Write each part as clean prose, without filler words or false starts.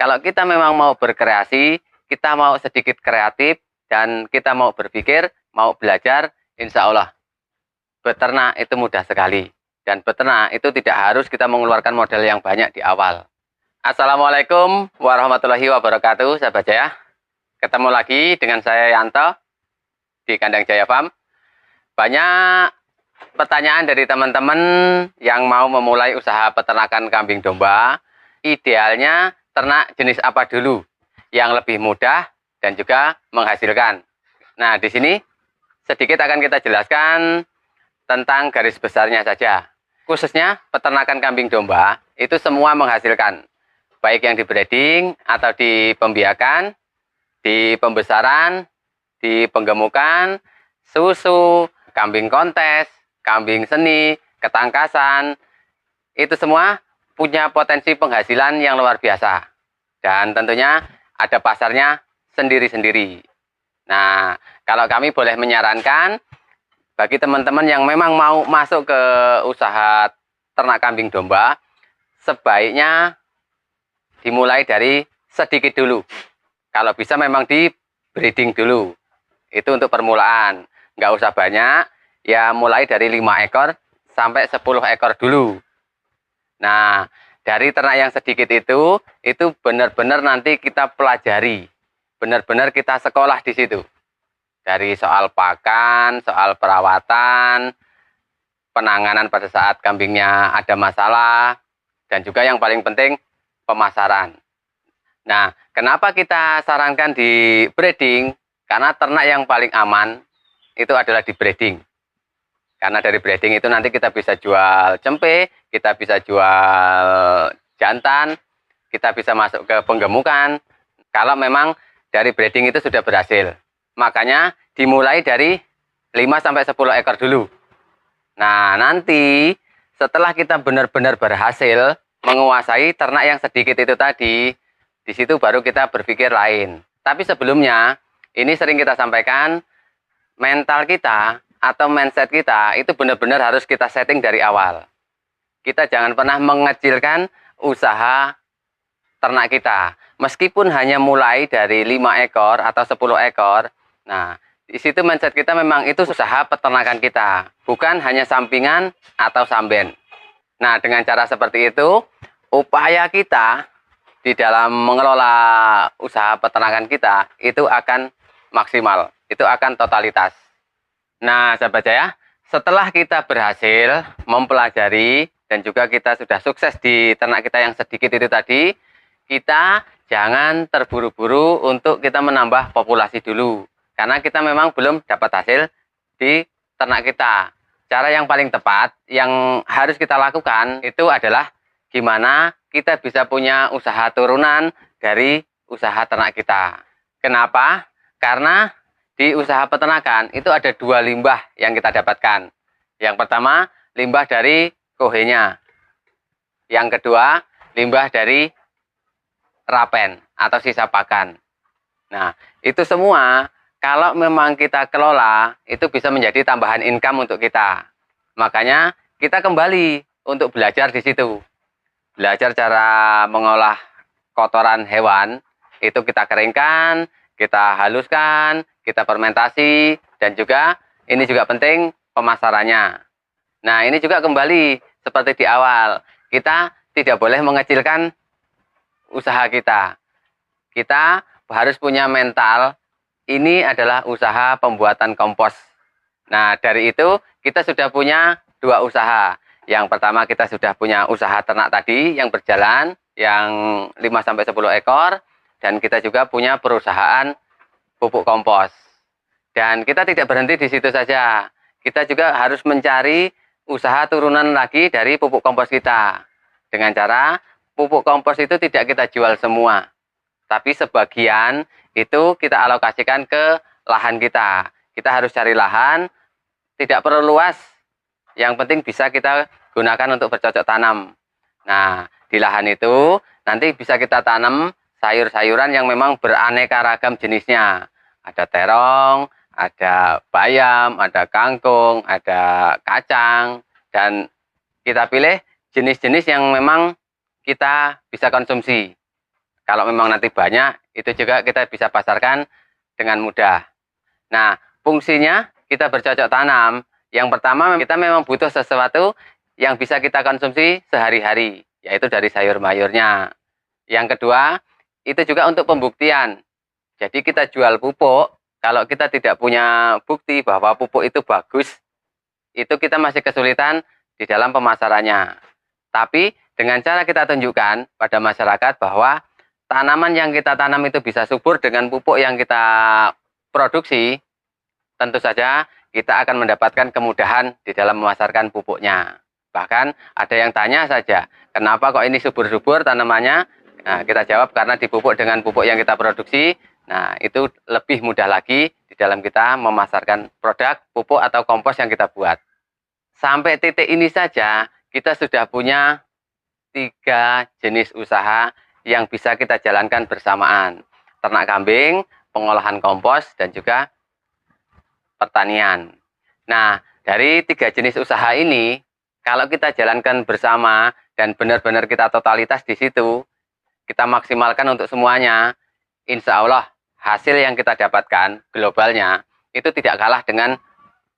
Kalau kita memang mau berkreasi, kita mau sedikit kreatif, dan kita mau berpikir, mau belajar, insya Allah beternak itu mudah sekali. Dan beternak itu tidak harus kita mengeluarkan modal yang banyak di awal. Assalamualaikum warahmatullahi wabarakatuh, sahabat Jaya. Ketemu lagi dengan saya Yanto di Kandang Jaya Farm. Banyak pertanyaan dari teman-teman yang mau memulai usaha peternakan kambing domba. Idealnya ternak jenis apa dulu yang lebih mudah dan juga menghasilkan. Nah, di sini sedikit akan kita jelaskan tentang garis besarnya saja. Khususnya peternakan kambing domba itu semua menghasilkan, baik yang di breeding atau di pembiakan, di pembesaran, di penggemukan, susu, kambing kontes, kambing seni, ketangkasan, itu semua punya potensi penghasilan yang luar biasa. Dan tentunya ada pasarnya sendiri-sendiri. Nah, kalau kami boleh menyarankan, bagi teman-teman yang memang mau masuk ke usaha ternak kambing domba, sebaiknya dimulai dari sedikit dulu. Kalau bisa memang di breeding dulu. Itu untuk permulaan. Nggak usah banyak, ya mulai dari 5 ekor sampai 10 ekor dulu. Nah, dari ternak yang sedikit itu benar-benar nanti kita pelajari. Benar-benar kita sekolah di situ. Dari soal pakan, soal perawatan, penanganan pada saat kambingnya ada masalah, dan juga yang paling penting pemasaran. Nah, kenapa kita sarankan di breeding? Karena ternak yang paling aman itu adalah di breeding. Karena dari breeding itu nanti kita bisa jual cempe, kita bisa jual jantan, kita bisa masuk ke penggemukan. Kalau memang dari breeding itu sudah berhasil. Makanya dimulai dari 5-10 ekor dulu. Nah, nanti setelah kita benar-benar berhasil menguasai ternak yang sedikit itu tadi, di situ baru kita berpikir lain. Tapi sebelumnya, ini sering kita sampaikan, mental kita atau mindset kita itu benar-benar harus kita setting dari awal. Kita jangan pernah mengecilkan usaha ternak kita. Meskipun hanya mulai dari 5 ekor atau 10 ekor, nah, di situ mindset kita memang itu usaha peternakan kita, bukan hanya sampingan atau samben. Nah, dengan cara seperti itu, upaya kita di dalam mengelola usaha peternakan kita itu akan maksimal, itu akan totalitas. Nah, sahabat Jaya, setelah kita berhasil mempelajari dan juga kita sudah sukses di ternak kita yang sedikit itu tadi, kita jangan terburu-buru untuk kita menambah populasi dulu. Karena kita memang belum dapat hasil di ternak kita. Cara yang paling tepat yang harus kita lakukan itu adalah gimana kita bisa punya usaha turunan dari usaha ternak kita. Kenapa? Karena di usaha peternakan itu ada 2 limbah yang kita dapatkan. Yang pertama, limbah dari kohenya. Yang kedua, limbah dari rapen atau sisa pakan. Nah, itu semua kalau memang kita kelola, itu bisa menjadi tambahan income untuk kita. Makanya kita kembali untuk belajar di situ. Belajar cara mengolah kotoran hewan, itu kita keringkan, kita haluskan, kita fermentasi, dan juga ini juga penting pemasarannya. Nah, ini juga kembali seperti di awal. Kita tidak boleh mengecilkan usaha kita. Kita harus punya mental, ini adalah usaha pembuatan kompos. Nah, dari itu kita sudah punya 2 usaha. Yang pertama kita sudah punya usaha ternak tadi yang berjalan, yang 5-10 ekor. Dan kita juga punya perusahaan pupuk kompos. Dan kita tidak berhenti di situ saja. Kita juga harus mencari usaha turunan lagi dari pupuk kompos kita. Dengan cara pupuk kompos itu tidak kita jual semua. Tapi sebagian itu kita alokasikan ke lahan kita. Kita harus cari lahan, tidak perlu luas. Yang penting bisa kita gunakan untuk bercocok tanam. Nah, di lahan itu nanti bisa kita tanam sayur-sayuran yang memang beraneka ragam jenisnya. Ada terong, ada bayam, ada kangkung, ada kacang. Dan kita pilih jenis-jenis yang memang kita bisa konsumsi. Kalau memang nanti banyak, itu juga kita bisa pasarkan dengan mudah. Nah, fungsinya kita bercocok tanam. Yang pertama, kita memang butuh sesuatu yang bisa kita konsumsi sehari-hari, yaitu dari sayur mayurnya. Yang kedua, itu juga untuk pembuktian. Jadi kita jual pupuk, kalau kita tidak punya bukti bahwa pupuk itu bagus, itu kita masih kesulitan di dalam pemasarannya. Tapi dengan cara kita tunjukkan pada masyarakat bahwa tanaman yang kita tanam itu bisa subur dengan pupuk yang kita produksi, tentu saja kita akan mendapatkan kemudahan di dalam memasarkan pupuknya. Bahkan ada yang tanya saja, kenapa kok ini subur-subur tanamannya? Nah, kita jawab karena dipupuk dengan pupuk yang kita produksi. Nah, itu lebih mudah lagi di dalam kita memasarkan produk pupuk atau kompos yang kita buat. Sampai titik ini saja, kita sudah punya 3 jenis usaha yang bisa kita jalankan bersamaan. Ternak kambing, pengolahan kompos, dan juga pertanian. Nah, dari 3 jenis usaha ini, kalau kita jalankan bersama dan benar-benar kita totalitas di situ, kita maksimalkan untuk semuanya, insya Allah hasil yang kita dapatkan globalnya itu tidak kalah dengan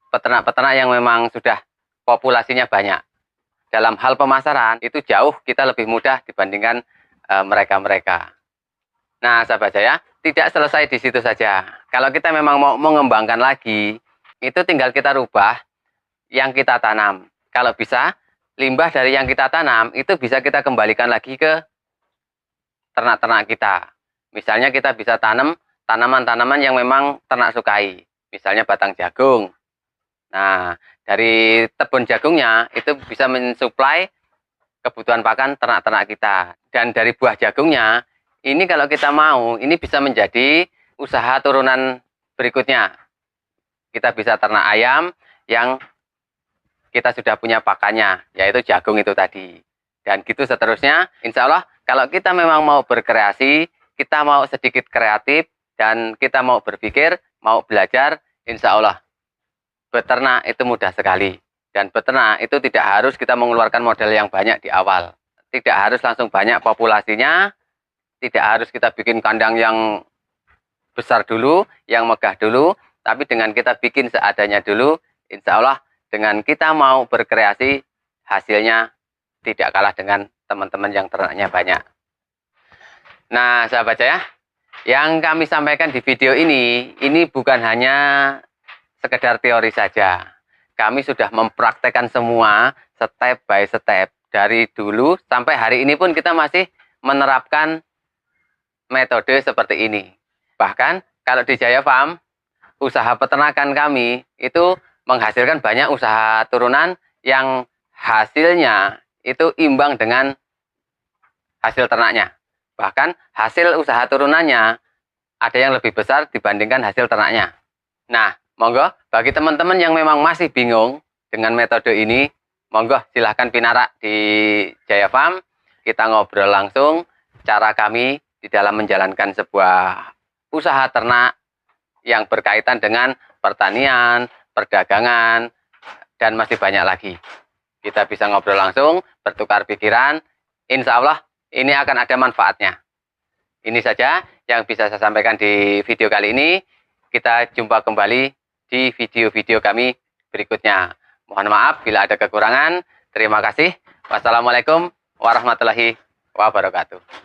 peternak-peternak yang memang sudah populasinya banyak. Dalam hal pemasaran itu jauh kita lebih mudah dibandingkan mereka-mereka. Nah, sahabat saya, tidak selesai di situ saja. Kalau kita memang mau mengembangkan lagi, itu tinggal kita rubah yang kita tanam. Kalau bisa, limbah dari yang kita tanam itu bisa kita kembalikan lagi ke ternak-ternak kita. Misalnya kita bisa tanam tanaman-tanaman yang memang ternak sukai. Misalnya batang jagung. Nah, dari tebun jagungnya itu bisa mensuplai kebutuhan pakan ternak-ternak kita. Dan dari buah jagungnya, ini kalau kita mau, ini bisa menjadi usaha turunan berikutnya. Kita bisa ternak ayam yang kita sudah punya pakannya, yaitu jagung itu tadi. Dan gitu seterusnya, insya Allah kalau kita memang mau berkreasi, kita mau sedikit kreatif, dan kita mau berpikir, mau belajar, insya Allah beternak itu mudah sekali. Dan beternak itu tidak harus kita mengeluarkan modal yang banyak di awal. Tidak harus langsung banyak populasinya, tidak harus kita bikin kandang yang besar dulu, yang megah dulu, tapi dengan kita bikin seadanya dulu, insya Allah dengan kita mau berkreasi, hasilnya tidak kalah dengan teman-teman yang ternaknya banyak. Nah, sahabat saya, yang kami sampaikan di video ini bukan hanya sekedar teori saja. Kami sudah mempraktekkan semua step by step. Dari dulu sampai hari ini pun kita masih menerapkan metode seperti ini. Bahkan kalau di Jaya Farm, usaha peternakan kami itu menghasilkan banyak usaha turunan yang hasilnya itu imbang dengan hasil ternaknya. Bahkan hasil usaha turunannya ada yang lebih besar dibandingkan hasil ternaknya. Nah, monggo bagi teman-teman yang memang masih bingung dengan metode ini, monggo silahkan pinarak di Jaya Farm. Kita ngobrol langsung cara kami di dalam menjalankan sebuah usaha ternak yang berkaitan dengan pertanian, perdagangan, dan masih banyak lagi. Kita bisa ngobrol langsung, bertukar pikiran, insya Allah ini akan ada manfaatnya. Ini saja yang bisa saya sampaikan di video kali ini. Kita jumpa kembali di video-video kami berikutnya. Mohon maaf bila ada kekurangan. Terima kasih. Wassalamualaikum warahmatullahi wabarakatuh.